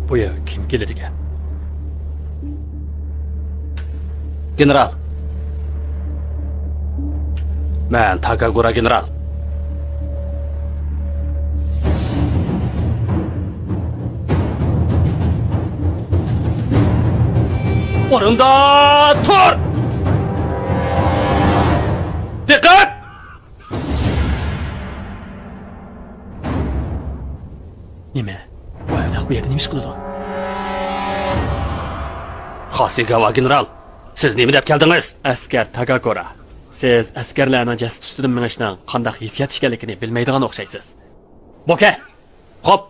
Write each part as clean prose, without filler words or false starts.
Bu yer kim gelir ekan? General. Men Takagura general. Orunda tur! Dikkat! Nima? Bu evlat bu yerda nima ish qiladi? Hasegawa general, siz nima deb keldingiz? Askar Takagura. Siz askarlarning jasad ustidan minishning qanday hissiyat ekanligini bilmaydigan o'xshaysiz. Boka. Hop.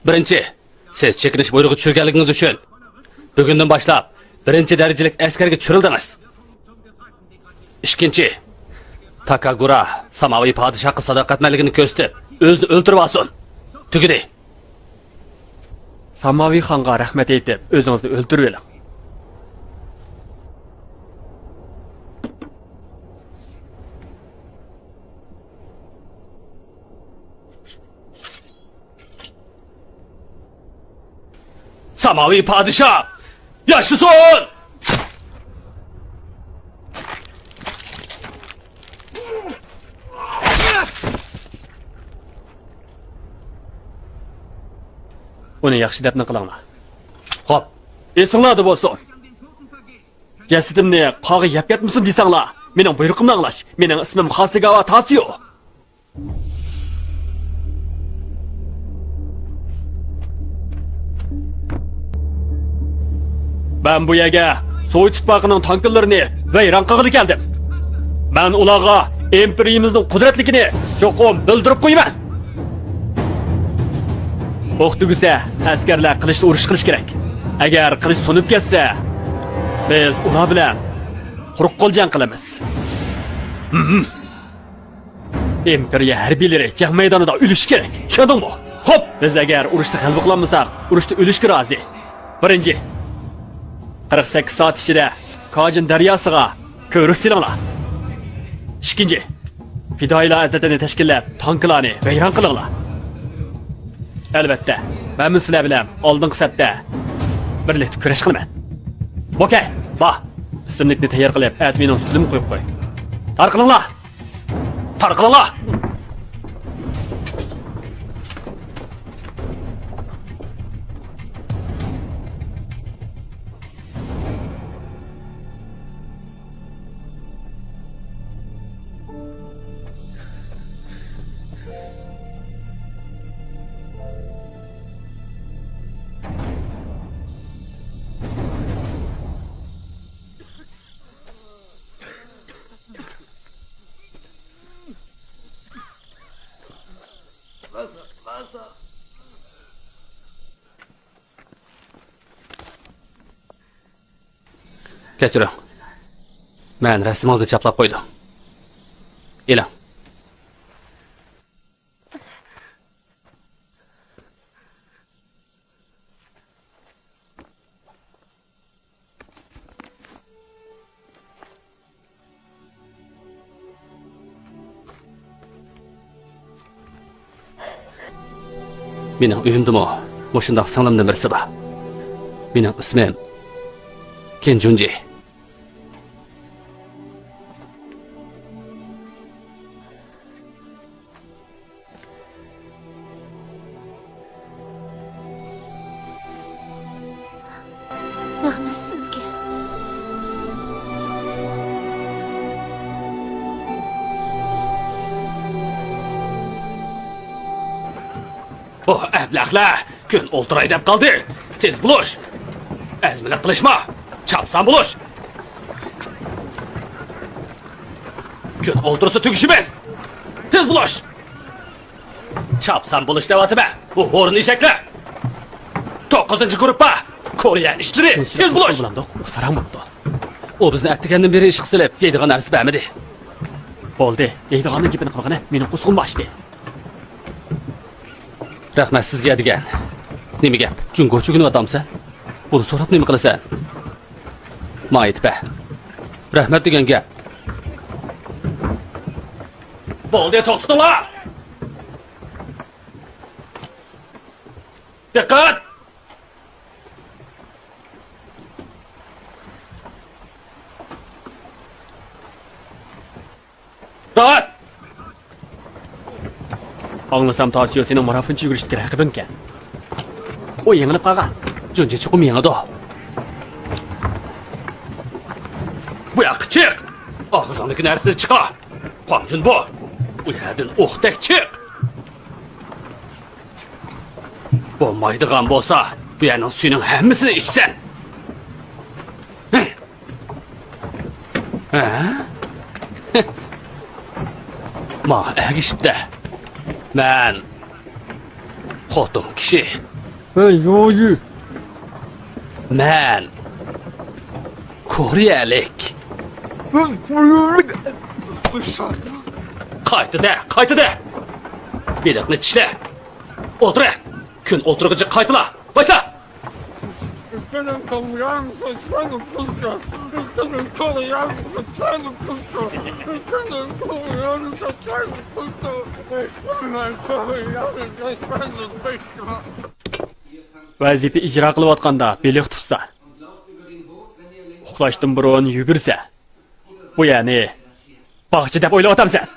Birinchi, siz chekinish buyrug'i tushirganligingiz uchun bugundan boshlab birinchi darajalik askarga tushirildingiz. Ikkinchi, Takagura samoviy podshohga sadoqatmanligini ko'rsatib, o'zini o'ldirib olsin. Tugidi. Samoviy xonga rahmat aytib, o'zingizni o'ldirib oling. Samoviy podshoh yaşasın! Uni yaxshi dafn qilinglar. Hop. Esinglarda bo'lsin. Jasadimni qog'i yab ketmasin desanglar, mening buyrug'imni anglash. Mening ismim Hasegawa Tatsuyo. Ben bu yerga Sovet ittifoqining tanklarini vayron qilg'ili keldim. Ben ularga imperiyamizning qudratligini cho'qim bildirib qo'yaman. O'q tugisa, askarlar qilichni urush qilish kerak. Agar qilich so'nib ketsa, biz ular bilan quruq qo'l jang qilamiz. Imperiya harbiylari jang maydonida o'lish kerak. Tushundingmi? Xo'p, biz agar urushda g'alaba qilolmasak, urushda o'lishga rozi. Birinchi 48 soat ichida Kojin daryosiga ko'rik silinglar. Ikkinchi, fidoyilar adatini tashkillab, tanklarni vayron qilinglar. Albatta, men sizlar bilan oldingi safda birlikda kurash qilaman. Boka, ba, ismlikni tayyor qilib, adminning ustidan qo'yib qo'y. Tarqilinglar. Tarqilinglar. Kechiring. Men rasmingizni chaplab qo'ydim. Eling. Mening uyimdimi? Mushundaq singlimning birisi bor. Mening ismim Kenjunji. Rahmat sizga. Oh, ablaqlar, kun o'ltiray deb qoldi. Tez bo'lish. Azmini qilishma. Chapsan bo'lish. Kun o'ltirsa tugishimiz. Tez bo'lish. Chapsan bo'lish devatime. Bu o'rin eshaklar. 9-guruhpa. Koreya ishlari. Tez bo'lish. Sarang bo'pti. O bizni attigandan beri ish qilib, yeydigan narsa bermadi. Bo'ldi. Yeydiganning gapini qilgani mening qusqum boshdi. Rahmat sizga degan. Nima gap? Jungo cho'kinib otamsan? Buni so'rab nima qilasan? Ma aytba. Rahmat degan gap. Bo'ldi, to'xtatinglar. Diqqat! Rahat! Anlasam Tasio senin marafonchi yugurishga raqibing ekan. O yengilib qolgan. Junji chuqum yengidi. Bu yoqqa chiq! Og'zingdagi narsani chiqar. Qonjun bu. U yerdan o'qdek chiq. Bo'lmaydigan bo'lsa, bu yerning suyuning hammasini ichsan. Ha? Ma agishibdi. Men xotin kishi. Yo'yi. Men Koreyalik. Qaytida. Beliqni tishla. O'tir. Kun o'tirg'ichi qaytila. Boshla. Senin koreyan saçlarını kılsa, senin koreyan saçlarını kılsa, senin koreyan saçlarını kılsa, senin koreyan saçlarını kılsa. Vazifa ijro qilayotganda beliq tutsa, uxlashdan burun yugursa, bu ya'ni bog'cha deb o'ylayapsan.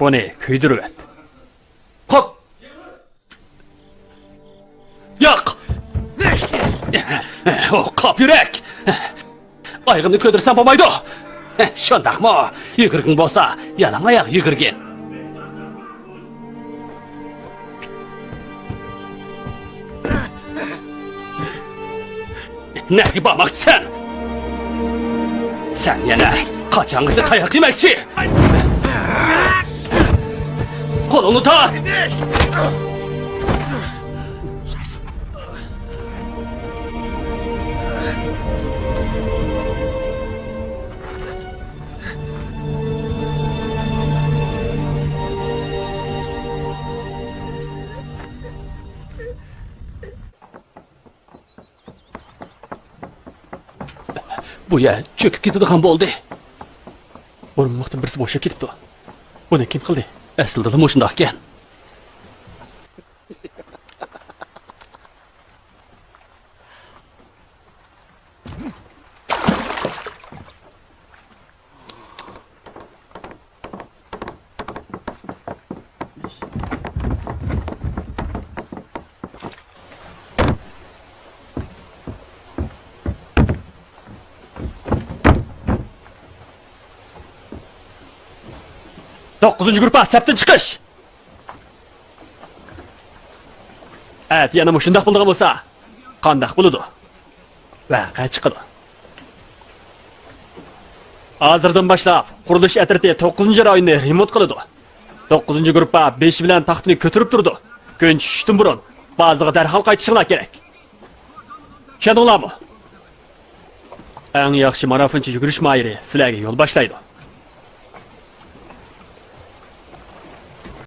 Buni kuydirib et. Hop. Yo'q. O qop yurak. Oyog'imni ko'dirsam bo'lmaydi. Shundaqmi? Yugurgin bo'lsa, yalang oyoq yugurgin. Nega bormoqchisan? Sen yana qachongacha tayoq yemoqchi? Qo'lingni taq. Bu yer cho'kib ketadigan bo'ldi. O'rmonda birisi bo'shab ketibdi. Buni kim qildi? Aslida ham shundoq ekan. Dokuzuncu grupa septin çıkış. Evet, yana şundaq bulduğum olsa, qandaq buludu. Vaqa chiqadi. Hozirdan boshlab qurilish atriti 9-rayonni remont qiladi. 9-gruppa 5 bilan taxtini ko'tarib turdi. Kun tushishdan burun ba'ziga darhol qaytishinglar kerak. Tushundinglarmi? Eng yaxshi marafonchi yugurish mayri sizlarga yo'l boshlaydi.